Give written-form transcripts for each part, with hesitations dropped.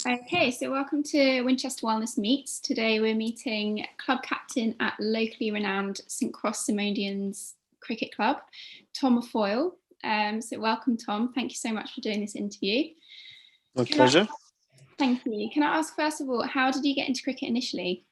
Okay, so welcome to Winchester Wellness Meets. Today we're meeting club captain at locally renowned St Cross Symondians Cricket Club, TomFoyle. So welcome, Tom. Thank you so much for doing this interview. My pleasure. Thank you. Can I ask, first of all, how did you get into cricket initially?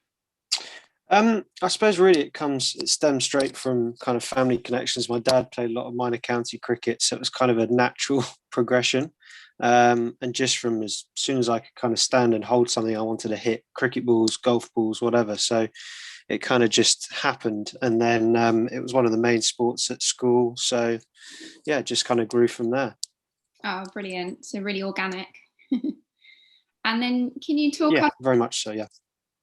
I suppose really it stems straight from kind of family connections. My dad played a lot of minor county cricket, so it was kind of a natural progression. And just from as soon as I could kind of stand and hold something, I wanted to hit cricket balls, golf balls, whatever. So it kind of just happened. And then it was one of the main sports at school. So yeah, it just kind of grew from there. Oh, brilliant. So really organic. And then can you talk us? Very much so, yeah.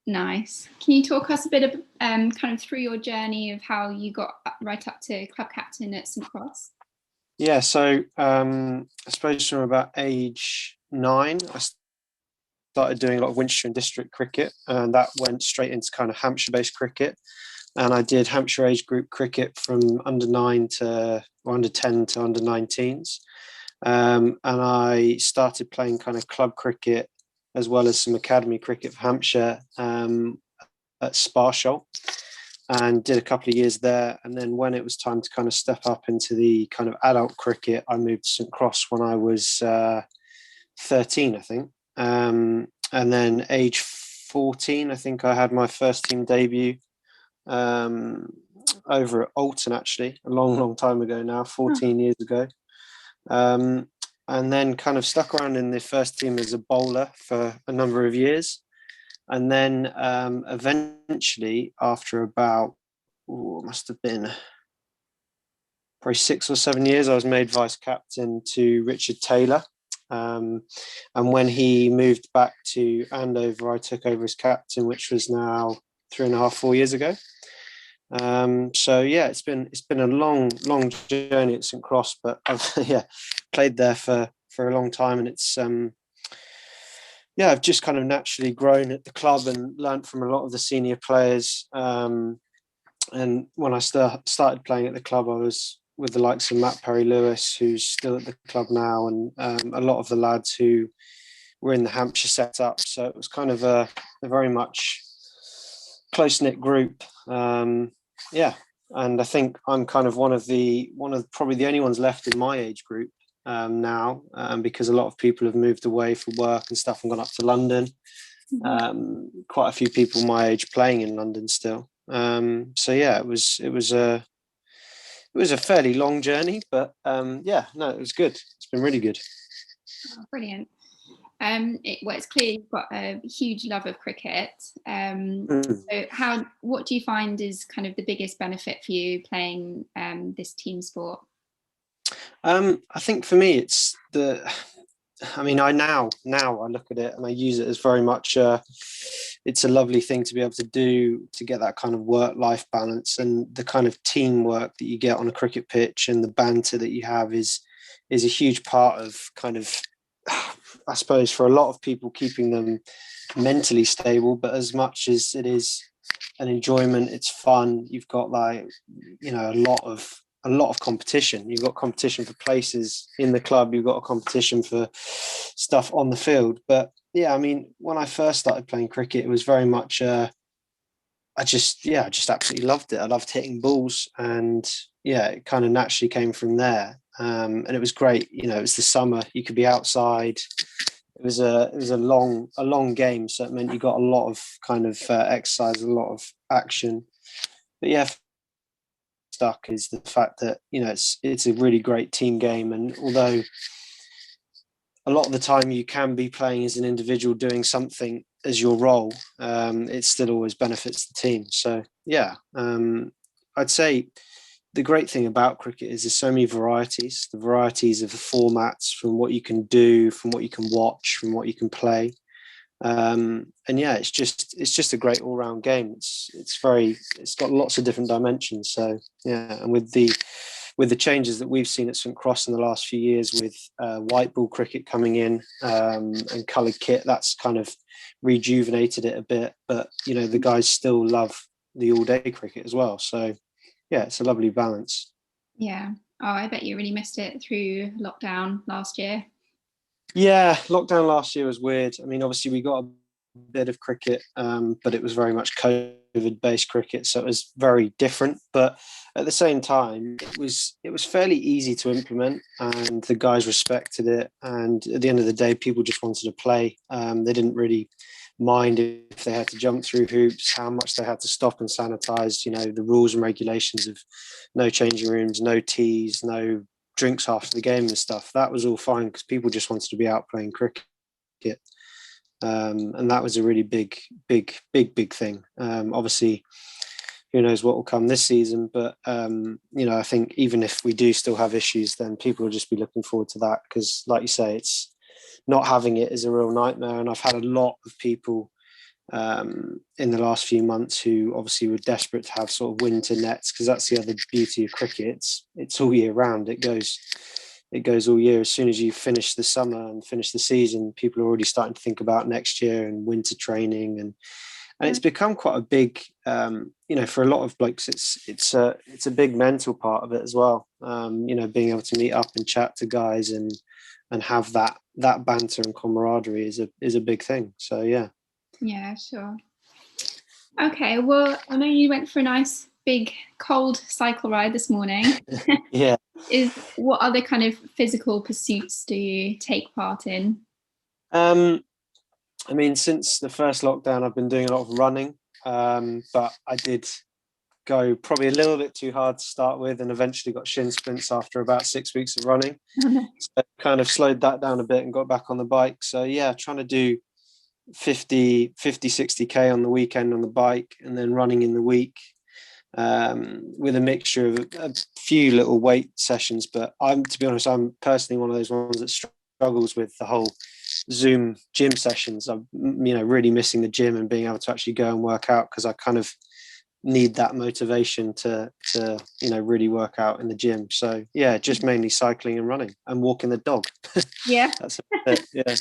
Nice. Can you talk us a bit of kind of through your journey of how you got right up to club captain at St Cross? Yeah, so I suppose from about age 9, I started doing a lot of Winchester and district cricket, and that went straight into kind of Hampshire-based cricket. And I did Hampshire age group cricket from under 9 to or under 10 to under 19s. And I started playing kind of club cricket as well as some academy cricket for Hampshire at Sparsholt, and did a couple of years there. And then when it was time to kind of step up into the kind of adult cricket, I moved to St Cross when I was 13, I think. And then age 14, I think I had my first team debut over at Alton, actually, a long time ago now, 14 years ago. And then kind of stuck around in the first team as a bowler for a number of years. And then eventually, after about, must have been probably 6 or 7 years, I was made vice captain to Richard Taylor. And when he moved back to Andover, I took over as captain, which was now 3.5, 4 years ago. So yeah, it's been a long journey at St Cross, but I've played there for a long time, and it's I've just kind of naturally grown at the club and learned from a lot of the senior players. And when I started playing at the club, I was with the likes of Matt Perry-Lewis, who's still at the club now, and a lot of the lads who were in the Hampshire setup. So it was kind of a very much close-knit group. And I think I'm kind of one of probably the only ones left in my age group now, because a lot of people have moved away for work and stuff and gone up to London. Quite a few people my age playing in London still. So yeah, it was a fairly long journey, but it was good. It's been really good. Oh, brilliant. It's clear you've got a huge love of cricket. So what do you find is kind of the biggest benefit for you playing this team sport? I think for me, it's I now I look at it and I use it as very much it's a lovely thing to be able to do, to get that kind of work-life balance, and the kind of teamwork that you get on a cricket pitch and the banter that you have is a huge part of kind of, I suppose, for a lot of people, keeping them mentally stable. But as much as it is an enjoyment, it's fun. You've got a lot of competition. You've got competition for places in the club. You've got a competition for stuff on the field. But yeah, I mean, when I first started playing cricket, it was very much I just absolutely loved it. I loved hitting balls, and yeah, it kind of naturally came from there. And it was great. It was the summer. You could be outside. It was a long game, so it meant you got a lot of kind of exercise, a lot of action. But yeah, stuck is the fact that it's a really great team game, and although a lot of the time you can be playing as an individual doing something as your role, it still always benefits the team. So yeah, I'd say the great thing about cricket is there's so many varieties. The varieties of the formats, from what you can do, from what you can watch, from what you can play. And yeah, it's just a great all-round game. It's got lots of different dimensions. So yeah, and with the changes that we've seen at St Cross in the last few years, with white ball cricket coming in and coloured kit, that's kind of rejuvenated it a bit. But the guys still love the all-day cricket as well. So yeah, it's a lovely balance. Yeah. Oh, I bet you really missed it through lockdown last year. Yeah, lockdown last year was weird. I mean, obviously we got a bit of cricket, but it was very much COVID-based cricket, so it was very different. But at the same time, it was fairly easy to implement, and the guys respected it. And at the end of the day, people just wanted to play. They didn't really mind if they had to jump through hoops, how much they had to stop and sanitize. You know, the rules and regulations of no changing rooms, no teas, no drinks after the game and stuff. That was all fine because people just wanted to be out playing cricket. And that was a really big thing. Obviously, who knows what will come this season, but I think even if we do still have issues, then people will just be looking forward to that because, like you say, it's not having it is a real nightmare. And I've had a lot of people in the last few months who obviously were desperate to have sort of winter nets because that's the other beauty of cricket. It's all year round. It goes all year. As soon as you finish the summer and finish the season, people are already starting to think about next year and winter training, and it's become quite a big, for a lot of blokes, it's a big mental part of it as well. Being able to meet up and chat to guys and have that banter and camaraderie is a big thing. So yeah. Yeah, sure. Okay, well, I know you went for a nice big cold cycle ride this morning. Yeah. What other kind of physical pursuits do you take part in? I mean, since the first lockdown, I've been doing a lot of running, but I did go probably a little bit too hard to start with and eventually got shin splints after about 6 weeks of running. Oh, no. So kind of slowed that down a bit and got back on the bike. So yeah, trying to do 60K on the weekend on the bike and then running in the week, with a mixture of a few little weight sessions. But to be honest, I'm personally one of those ones that struggles with the whole Zoom gym sessions. I'm, really missing the gym and being able to actually go and work out because I kind of need that motivation to really work out in the gym. So yeah, just mainly cycling and running and walking the dog. Yeah. That's it. Yeah.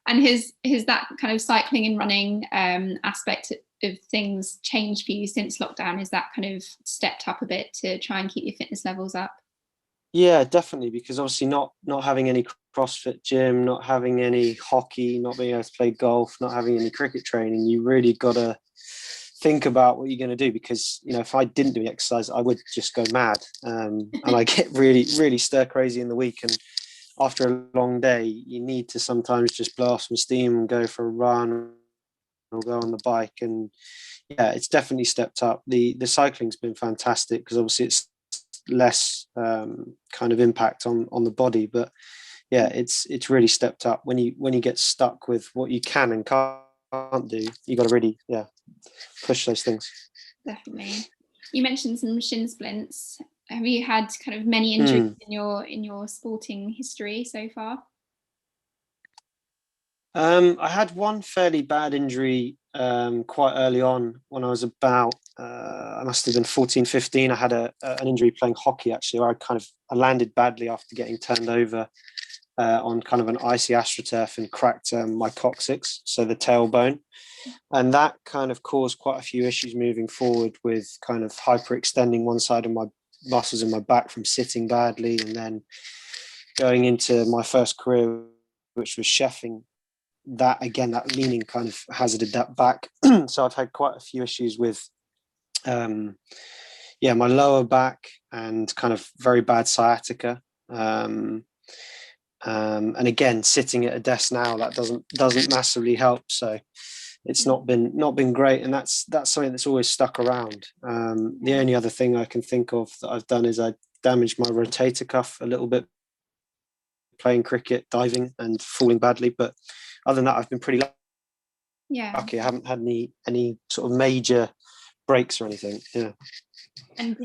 And has that kind of cycling and running aspect of things changed for you since lockdown? Has that kind of stepped up a bit to try and keep your fitness levels up? Yeah, definitely, because obviously not having any CrossFit gym, not having any hockey, not being able to play golf, not having any cricket training, you really got to think about what you're going to do because if I didn't do exercise, I would just go mad, and I get really really stir crazy in the week. And after a long day, you need to sometimes just blow off some steam and go for a run or go on the bike. And yeah, it's definitely stepped up. The cycling's been fantastic because obviously it's less kind of impact on the body, but yeah, it's really stepped up. When you get stuck with what you can and can't do, you got to really push those things. Definitely. You mentioned some shin splints. Have you had kind of many injuries in your sporting history so far? I had one fairly bad injury quite early on when I was about, I must have been 14, 15. I had an injury playing hockey, actually, where I landed badly after getting turned over on kind of an icy astroturf and cracked my coccyx, so the tailbone. And that kind of caused quite a few issues moving forward with kind of hyperextending one side of my muscles in my back from sitting badly. And then going into my first career, which was chefing, that again, that leaning kind of hazarded that back. So I've had quite a few issues with my lower back and kind of very bad sciatica. And again, sitting at a desk now, that doesn't massively help. So it's not been great, and that's something that's always stuck around. The only other thing I can think of that I've done is I damaged my rotator cuff a little bit playing cricket, diving, and falling badly. But other than that, I've been pretty lucky. I haven't had any sort of major breaks or anything. Yeah. And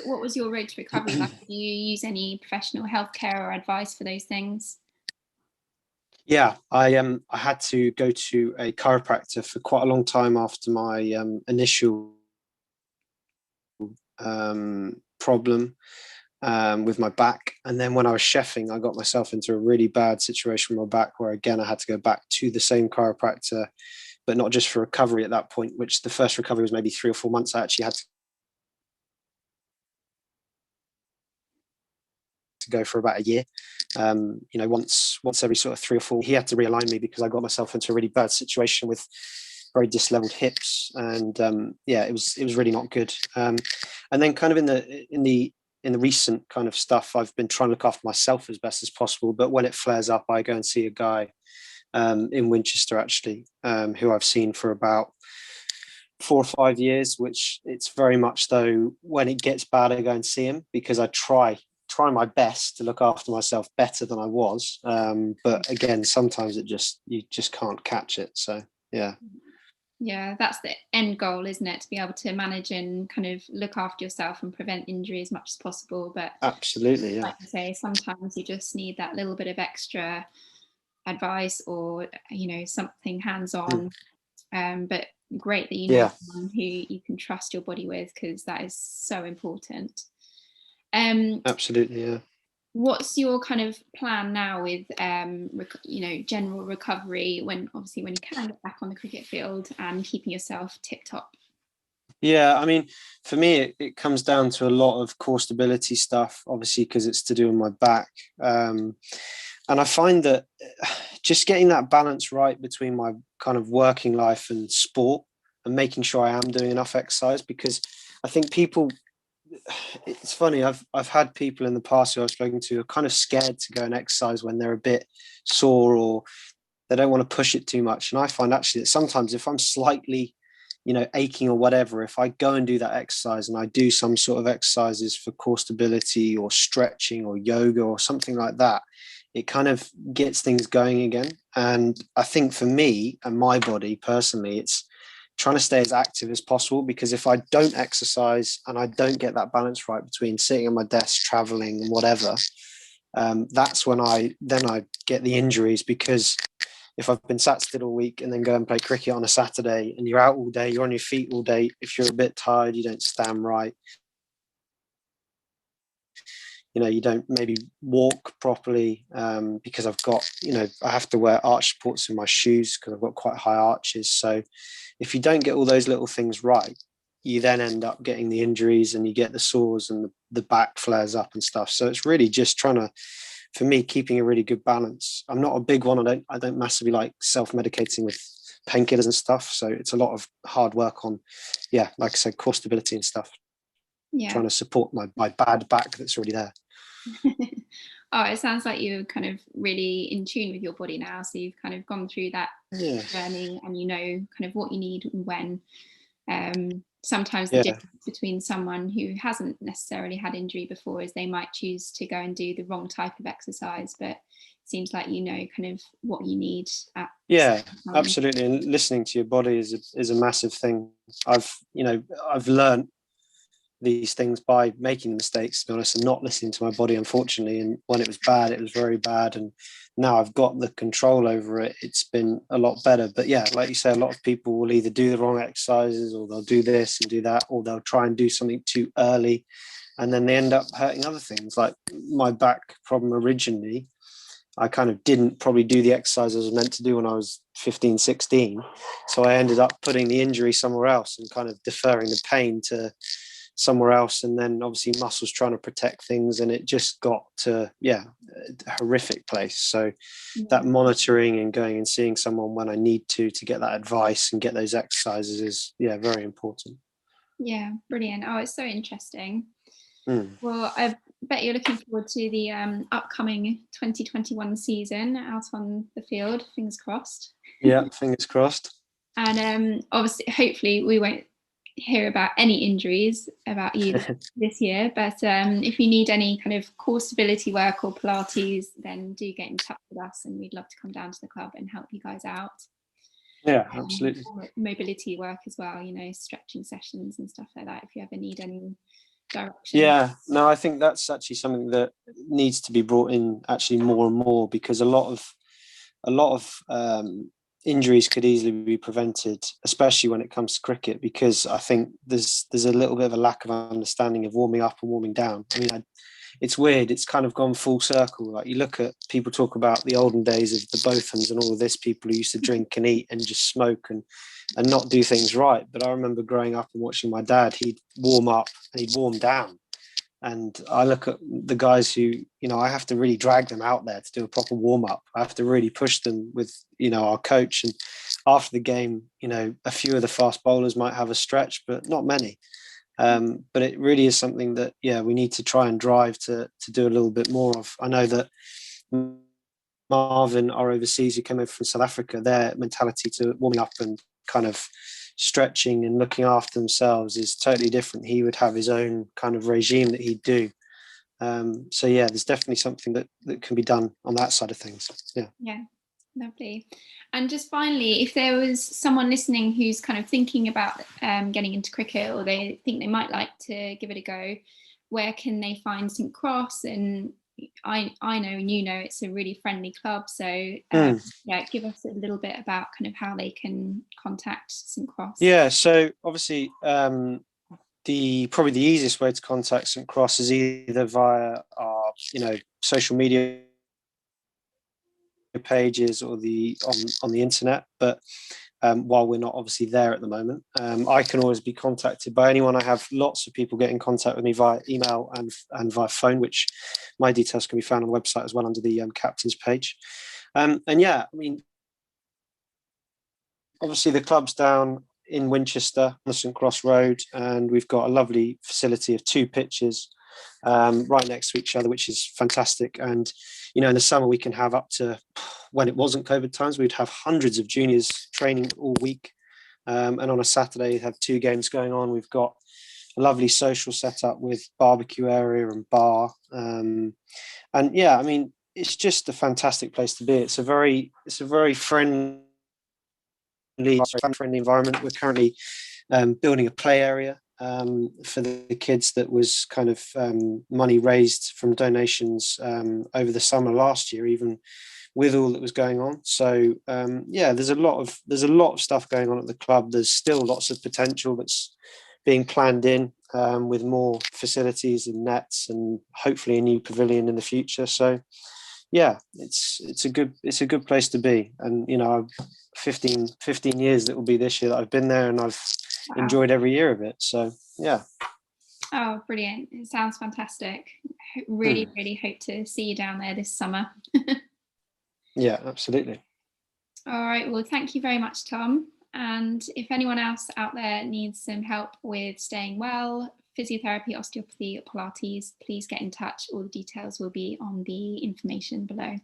what was your road to recovery like? Did you use any professional healthcare or advice for those things? Yeah, I had to go to a chiropractor for quite a long time after my initial problem with my back. And then when I was chefing, I got myself into a really bad situation with my back where, again, I had to go back to the same chiropractor, but not just for recovery at that point, which the first recovery was maybe 3 or 4 months. I actually had to to go for about a year. Once every sort of 3 or 4, he had to realign me because I got myself into a really bad situation with very disleveled hips, and it was really not good. And then kind of in the recent kind of stuff, I've been trying to look after myself as best as possible. But when it flares up, I go and see a guy in Winchester, actually, who I've seen for about 4 or 5 years, which it's very much, though, when it gets bad, I go and see him because I try my best to look after myself better than I was. But again, sometimes you just can't catch it. So, yeah. Yeah, that's the end goal, isn't it? To be able to manage and kind of look after yourself and prevent injury as much as possible. But absolutely, yeah. Like you say, sometimes you just need that little bit of extra advice or, something hands-on. But great that you know someone who you can trust your body with, because that is so important. Absolutely, yeah. What's your kind of plan now with general recovery when you can get back on the cricket field and keeping yourself tip top? Yeah, I mean, for me, it comes down to a lot of core stability stuff, obviously, because it's to do with my back. And I find that just getting that balance right between my kind of working life and sport, and making sure I am doing enough exercise, because I think it's funny, I've had people in the past who I've spoken to are kind of scared to go and exercise when they're a bit sore, or they don't want to push it too much. And I find actually that sometimes if I'm slightly aching or whatever, if I go and do that exercise and I do some sort of exercises for core stability or stretching or yoga or something like that, it kind of gets things going again. And I think for me and my body personally, it's trying to stay as active as possible, because if I don't exercise and I don't get that balance right between sitting at my desk, traveling and whatever, that's when I get the injuries. Because if I've been sat still all week and then go and play cricket on a Saturday and you're out all day, you're on your feet all day, if you're a bit tired, you don't stand right, you don't maybe walk properly, because I've got, I have to wear arch supports in my shoes because I've got quite high arches. So if you don't get all those little things right, you then end up getting the injuries and you get the sores and the back flares up and stuff. So it's really just for me, keeping a really good balance. I'm not a big one. I don't massively like self-medicating with painkillers and stuff. So it's a lot of hard work on, like I said, core stability and stuff. Yeah. Trying to support my bad back that's already there. Oh, it sounds like you're kind of really in tune with your body now. So you've kind of gone through that journey and kind of what you need and when. Sometimes the difference between someone who hasn't necessarily had injury before is they might choose to go and do the wrong type of exercise, but it seems like kind of what you need at absolutely. And listening to your body is a massive thing. I've learned these things by making mistakes, to be honest, and not listening to my body, unfortunately. And when it was bad, it was very bad. And now I've got the control over it. It's been a lot better. But yeah, like you say, a lot of people will either do the wrong exercises, or they'll do this and do that, or they'll try and do something too early, and then they end up hurting other things. Like my back problem originally, I kind of didn't probably do the exercise I was meant to do when I was 15, 16. So I ended up putting the injury somewhere else and kind of deferring the pain to somewhere else. And then obviously muscles trying to protect things, and it just got to, a horrific place. So that monitoring and going and seeing someone when I need to get that advice and get those exercises is, very important. Yeah, brilliant. Oh, it's so interesting. Well, I bet you're looking forward to the upcoming 2021 season out on the field. Fingers crossed. Yeah, fingers crossed. And obviously, hopefully, we won't hear about any injuries about you this year. But if you need any kind of core stability work or Pilates, then do get in touch with us, and we'd love to come down to the club and help you guys out. Yeah, absolutely. Mobility work as well, stretching sessions and stuff like that, if you ever need any direction. Yeah, no, I think that's actually something that needs to be brought in actually more and more, because a lot of injuries could easily be prevented, especially when it comes to cricket, because I think there's a little bit of a lack of understanding of warming up and warming down. I mean, it's weird. It's kind of gone full circle. Like, you look at people talk about the olden days of the Bothans and all of this, people who used to drink and eat and just smoke and not do things right. But I remember growing up and watching my dad. He'd warm up and he'd warm down. And I look at the guys who, I have to really drag them out there to do a proper warm up. I have to really push them with, our coach. And after the game, a few of the fast bowlers might have a stretch, but not many. But it really is something that, we need to try and drive to do a little bit more of. I know that Marvin, our overseas, who came over from South Africa, their mentality to warming up and kind of stretching and looking after themselves is totally different. He would have his own kind of regime that he'd do. So yeah, there's definitely something that can be done on that side of things. Yeah, lovely. And just finally, if there was someone listening who's kind of thinking about getting into cricket, or they think they might like to give it a go, where can they find St Cross? And I know, and it's a really friendly club, so give us a little bit about kind of how they can contact St Cross. Yeah, so obviously probably the easiest way to contact St Cross is either via our social media pages or on the internet, but while we're not obviously there at the moment, I can always be contacted by anyone. I have lots of people get in contact with me via email and via phone, which my details can be found on the website as well under the captain's page. And yeah, I mean, obviously the club's down in Winchester on St Cross Road, and we've got a lovely facility of 2 pitches right next to each other, which is fantastic. And in the summer we can have up to, when it wasn't COVID times, we'd have hundreds of juniors training all week, and on a Saturday have 2 games going on. We've got a lovely social setup with barbecue area and bar, and yeah, I mean, it's just a fantastic place to be. It's a very friendly environment. We're currently building a play area for the kids that was kind of money raised from donations over the summer last year, even with all that was going on. So there's a lot of stuff going on at the club. There's still lots of potential that's being planned in with more facilities and nets, and hopefully a new pavilion in the future. So yeah, it's a good place to be. And 15 years that will be this year that I've been there, and I've enjoyed every year of it. So yeah. Oh, brilliant. It sounds fantastic. Really hope to see you down there this summer. Yeah, absolutely. All right, well, thank you very much, Tom. And if anyone else out there needs some help with staying well, physiotherapy, osteopathy, or Pilates, please get in touch. All the details will be on the information below.